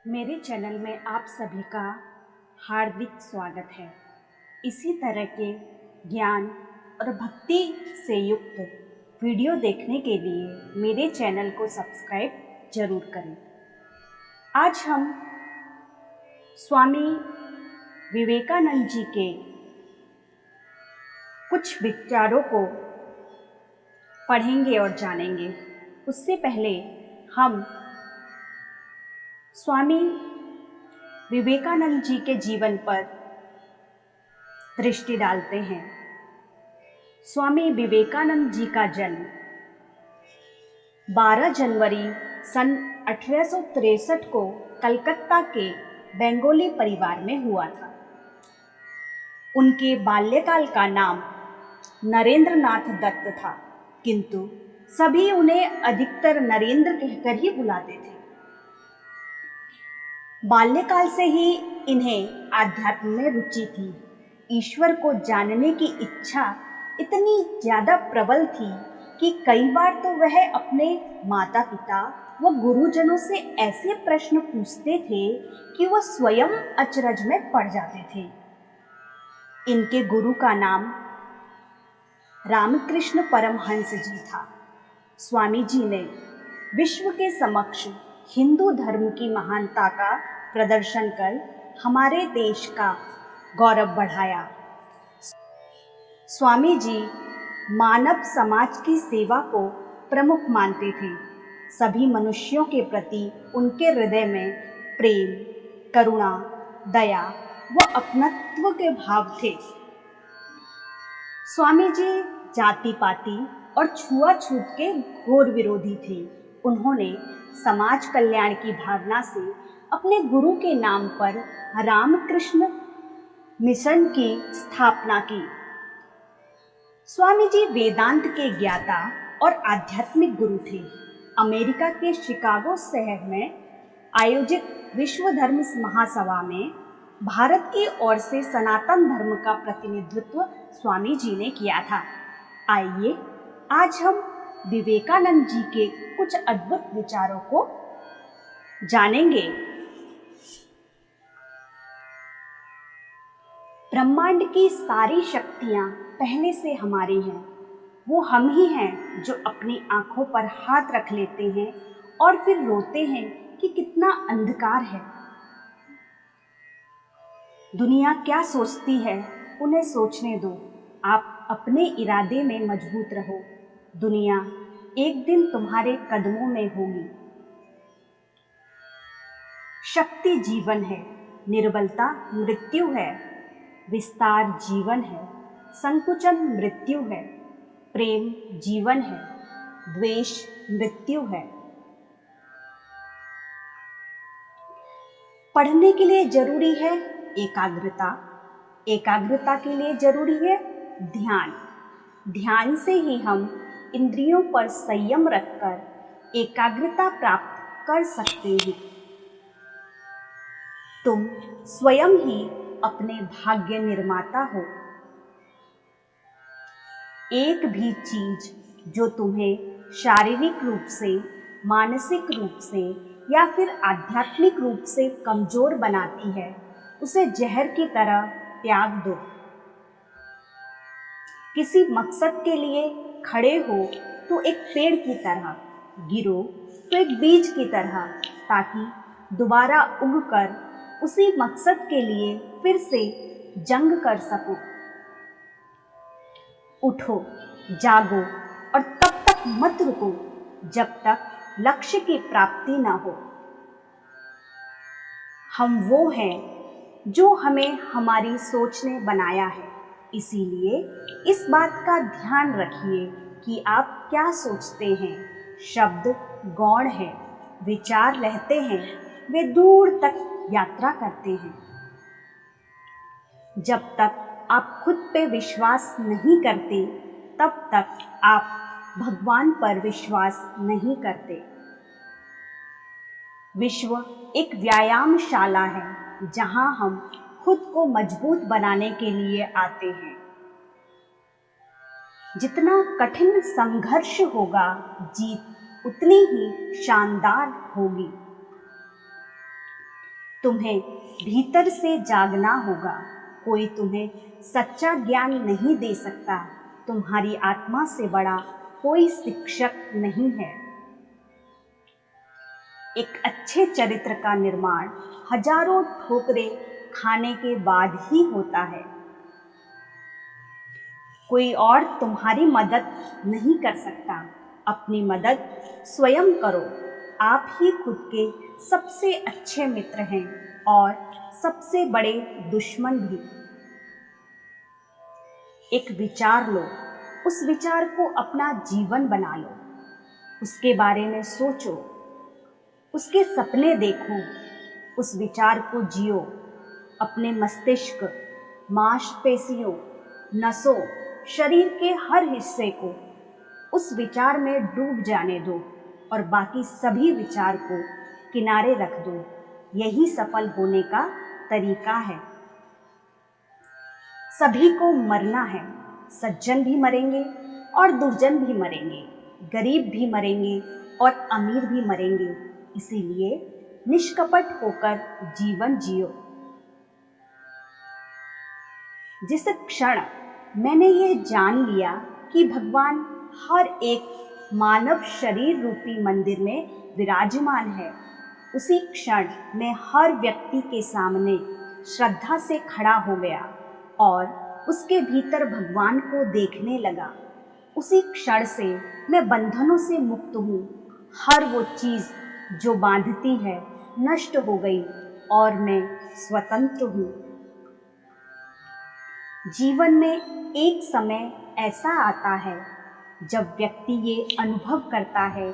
मेरे चैनल में आप सभी का हार्दिक स्वागत है। इसी तरह के ज्ञान और भक्ति से युक्त वीडियो देखने के लिए मेरे चैनल को सब्सक्राइब जरूर करें। आज हम स्वामी विवेकानंद जी के कुछ विचारों को पढ़ेंगे और जानेंगे। उससे पहले हम स्वामी विवेकानंद जी के जीवन पर दृष्टि डालते हैं। स्वामी विवेकानंद जी का जन्म 12 जनवरी सन 1863 को कलकत्ता के बंगाली परिवार में हुआ था। उनके बाल्यकाल का नाम नरेंद्रनाथ दत्त था, किंतु सभी उन्हें अधिकतर नरेंद्र कहकर ही बुलाते थे। बाल्यकाल से ही इन्हें आध्यात्म में रुचि थी। ईश्वर को जानने की इच्छा इतनी ज्यादा प्रबल थी कि कई बार तो वह अपने माता पिता व गुरुजनों से ऐसे प्रश्न पूछते थे कि वह स्वयं अचरज में पड़ जाते थे। इनके गुरु का नाम रामकृष्ण परमहंस जी था। स्वामी जी ने विश्व के समक्ष हिंदू धर्म की महानता का प्रदर्शन कर हमारे देश का गौरव बढ़ाया। स्वामी जी मानव समाज की सेवा को प्रमुख मानते थे। सभी मनुष्यों के प्रति उनके हृदय में प्रेम, करुणा, दया व अपनत्व के भाव थे। स्वामी जी जाति पाति और छुआछूत के घोर विरोधी थे। उन्होंने समाज कल्याण की भावना से अपने गुरु के नाम पर रामकृष्ण मिशन की स्थापना की। स्वामी जी वेदांत के ज्ञाता और आध्यात्मिक गुरु थे। अमेरिका के शिकागो शहर में आयोजित विश्व धर्म महासभा में भारत की ओर से सनातन धर्म का प्रतिनिधित्व स्वामी जी ने किया था। आइए आज हम विवेकानंद जी के कुछ अद्भुत विचारों को जानेंगे। ब्रह्मांड की सारी शक्तियां पहले से हमारी हैं। वो हम ही हैं जो अपनी आंखों पर हाथ रख लेते हैं और फिर रोते हैं कि कितना अंधकार है। दुनिया क्या सोचती है उन्हें सोचने दो। आप अपने इरादे में मजबूत रहो। दुनिया एक दिन तुम्हारे कदमों में होगी। शक्ति जीवन है, निर्बलता मृत्यु है। विस्तार जीवन है, संकुचन मृत्यु है। प्रेम जीवन है, द्वेष मृत्यु है। पढ़ने के लिए जरूरी है एकाग्रता, एकाग्रता के लिए जरूरी है ध्यान। ध्यान से ही हम इंद्रियों पर संयम रखकर एकाग्रता प्राप्त कर सकते हैं। तुम स्वयं ही अपने भाग्य निर्माता हो। एक भी चीज जो तुम्हें शारीरिक रूप से, मानसिक रूप से या फिर आध्यात्मिक रूप से कमजोर बनाती है, उसे जहर की तरह त्याग दो। किसी मकसद के लिए खड़े हो तो एक पेड़ की तरह, गिरो तो एक बीज की तरह, ताकि दोबारा उगकर उसी मकसद के लिए फिर से जंग कर सको। उठो, जागो और तब तक मत रुको जब तक लक्ष्य की प्राप्ति न हो। हम वो हैं जो हमें हमारी सोच ने बनाया है। इसीलिए इस बात का ध्यान रखिए कि आप क्या सोचते हैं। शब्द गौण है, विचार रहते हैं, वे दूर तक यात्रा करते हैं। जब तक आप खुद पे विश्वास नहीं करते, तब तक आप भगवान पर विश्वास नहीं करते। विश्व एक व्यायामशाला है जहां हम खुद को मजबूत बनाने के लिए आते हैं। जितना कठिन संघर्ष होगा, जीत उतनी ही शानदार होगी। तुम्हें भीतर से जागना होगा। कोई तुम्हें सच्चा ज्ञान नहीं दे सकता। तुम्हारी आत्मा से बड़ा कोई शिक्षक नहीं है। एक अच्छे चरित्र का निर्माण हजारों ठोकरें खाने के बाद ही होता है। कोई और तुम्हारी मदद नहीं कर सकता। अपनी मदद स्वयं करो। आप ही खुद के सबसे अच्छे मित्र हैं और सबसे बड़े दुश्मन भी। एक विचार लो, उस विचार को अपना जीवन बना लो। उसके बारे में सोचो, उसके सपने देखो, उस विचार को जियो। अपने मस्तिष्क, मांसपेशियों, नसों, शरीर के हर हिस्से को उस विचार में डूब जाने दो और बाकी सभी विचार को किनारे रख दो। यही सफल होने का तरीका है। सभी को मरना है। सज्जन भी मरेंगे और दुर्जन भी मरेंगे, गरीब भी मरेंगे और अमीर भी मरेंगे। इसीलिए निष्कपट होकर जीवन जियो। जिस क्षण मैंने ये जान लिया कि भगवान हर एक मानव शरीर रूपी मंदिर में विराजमान है, उसी क्षण मैं हर व्यक्ति के सामने श्रद्धा से खड़ा हो गया और उसके भीतर भगवान को देखने लगा। उसी क्षण से मैं बंधनों से मुक्त हूँ। हर वो चीज जो बांधती है नष्ट हो गई और मैं स्वतंत्र हूँ। जीवन में एक समय ऐसा आता है जब व्यक्ति ये अनुभव करता है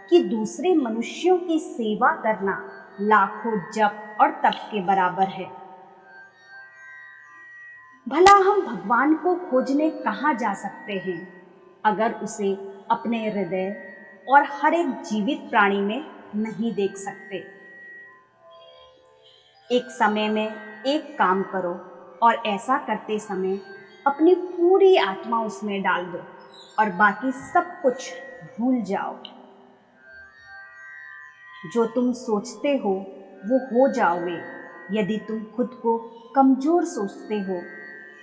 कि दूसरे मनुष्यों की सेवा करना लाखों जप और तप के बराबर है। भला हम भगवान को खोजने कहाँ जा सकते हैं अगर उसे अपने हृदय और हर एक जीवित प्राणी में नहीं देख सकते। एक समय में एक काम करो और ऐसा करते समय अपनी पूरी आत्मा उसमें डाल दो और बाकी सब कुछ भूल जाओ। जो तुम सोचते हो वो हो जाओगे। यदि तुम खुद को कमजोर सोचते हो,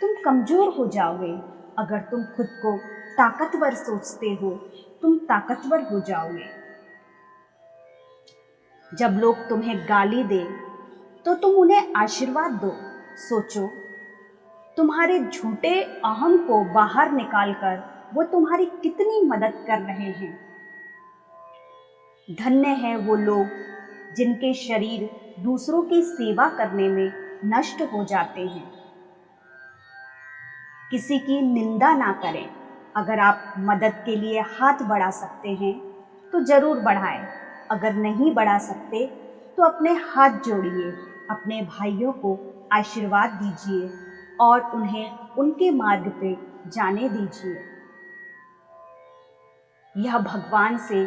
तुम कमजोर हो जाओगे। अगर तुम खुद को ताकतवर सोचते हो, तुम ताकतवर हो जाओगे। जब लोग तुम्हें गाली दे तो तुम उन्हें आशीर्वाद दो। सोचो, तुम्हारे झूठे अहम को बाहर निकालकर वो तुम्हारी कितनी मदद कर रहे हैं। धन्य है वो लोग जिनके शरीर दूसरों की सेवा करने में नष्ट हो जाते हैं। किसी की निंदा ना करें। अगर आप मदद के लिए हाथ बढ़ा सकते हैं तो जरूर बढ़ाएं। अगर नहीं बढ़ा सकते तो अपने हाथ जोड़िए, अपने भाइयों को आशीर्वाद दीजिए और उन्हें उनके मार्ग पे जाने दीजिए। यह भगवान से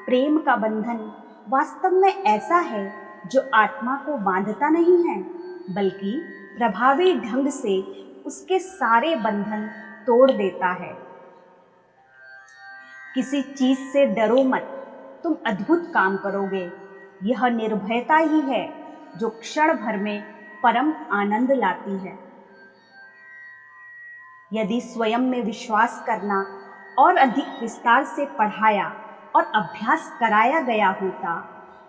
प्रेम का बंधन वास्तव में ऐसा है जो आत्मा को बांधता नहीं है, बल्कि प्रभावी ढंग से उसके सारे बंधन तोड़ देता है। किसी चीज से डरो मत, तुम अद्भुत काम करोगे। यह निर्भयता ही है जो क्षण भर में परम आनंद लाती है। यदि स्वयं में विश्वास करना और अधिक विस्तार से पढ़ाया और अभ्यास कराया गया होता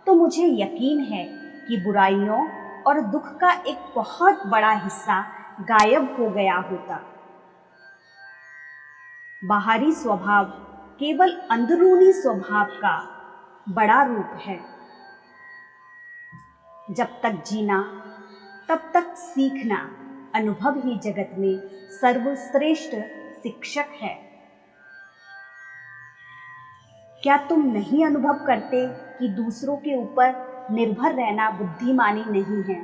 तो मुझे यकीन है कि बुराइयों और दुख का एक बहुत बड़ा हिस्सा गायब हो गया होता। बाहरी स्वभाव केवल अंदरूनी स्वभाव का बड़ा रूप है। जब तक जीना तब तक सीखना। अनुभव ही जगत में सर्वश्रेष्ठ शिक्षक है। क्या तुम नहीं अनुभव करते कि दूसरों के ऊपर निर्भर रहना बुद्धिमानी नहीं है?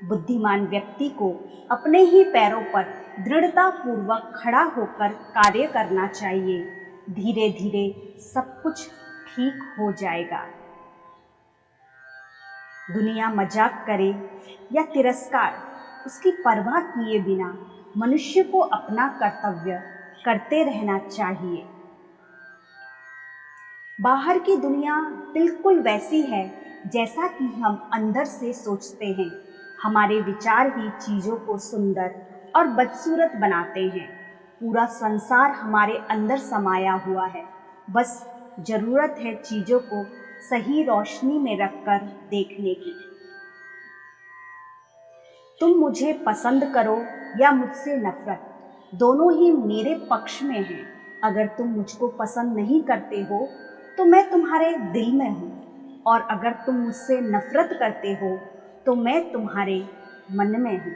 बुद्धिमान व्यक्ति को अपने ही पैरों पर दृढ़ता पूर्वक खड़ा होकर कार्य करना चाहिए। धीरे धीरे सब कुछ ठीक हो जाएगा। दुनिया मजाक करे या तिरस्कार, उसकी परवाह किए बिना मनुष्य को अपना कर्तव्य करते रहना चाहिए। बाहर की दुनिया बिल्कुल वैसी है जैसा कि हम अंदर से सोचते हैं, हमारे विचार ही चीज़ों को सुंदर और बदसूरत बनाते हैं। पूरा संसार हमारे अंदर समाया हुआ है, बस जरूरत है चीज़ों को सही रोशनी में रखकर देखने की। तुम मुझे पसंद करो या मुझसे नफरत, दोनों ही मेरे पक्ष में हैं। अगर तुम मुझको पसंद नहीं करते हो तो मैं तुम्हारे दिल में हूँ, और अगर तुम मुझसे नफरत करते हो तो मैं तुम्हारे मन में हूँ।